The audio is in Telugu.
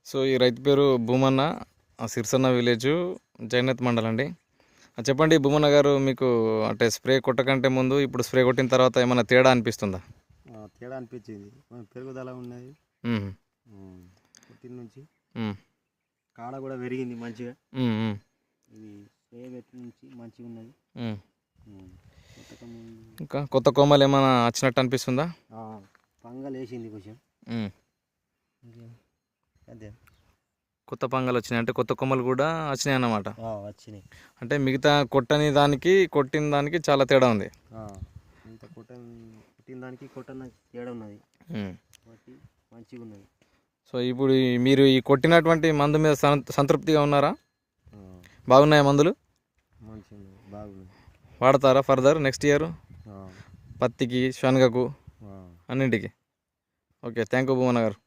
సో ఈ రైతు పేరు భూమన్న, సిరిసన్న విలేజ్, జైనత్ మండల్ అండి. చెప్పండి భూమన్న గారు, మీకు అంటే స్ప్రే కొట్టకంటే ముందు ఇప్పుడు స్ప్రే కొట్టిన తర్వాత ఏమైనా తేడా అనిపిస్తుందా? తేడా అనిపించింది. పెరుగుదల ఉన్నది పుట్టిన నుంచి. కాడ కూడా పెరిగింది మంచిగా. ఇది స్ప్రే పెట్టిన నుంచి మంచిగా ఉన్నది. ఇంకా కొత్త కొమ్మలు ఏమైనా వచ్చినట్టు అనిపిస్తుందా? పంగల్ వేసింది కొంచెం. అదే కొత్త పంగలు వచ్చినాయి అంటే కొత్త కొమ్మలు కూడా వచ్చినాయి అన్నమాట. వచ్చినాయి అంటే మిగతా కొట్టని దానికి కొట్టిన దానికి చాలా తేడా ఉంది. ఇంత కొట్టిన దానికి కొట్టన తేడా ఉన్నది, మంచిగా ఉన్నది. సో ఇప్పుడు మీరు ఈ కొట్టినటువంటి మందు మీద సంతృప్తిగా ఉన్నారా? బాగున్నాయా మందులు? మంచిగా బాగున్నాయి. వాడతారా ఫర్దర్ నెక్స్ట్ ఇయర్ పత్తికి, శనగకు, అన్నింటికి? ఓకే, థ్యాంక్ యూ భువన గారు.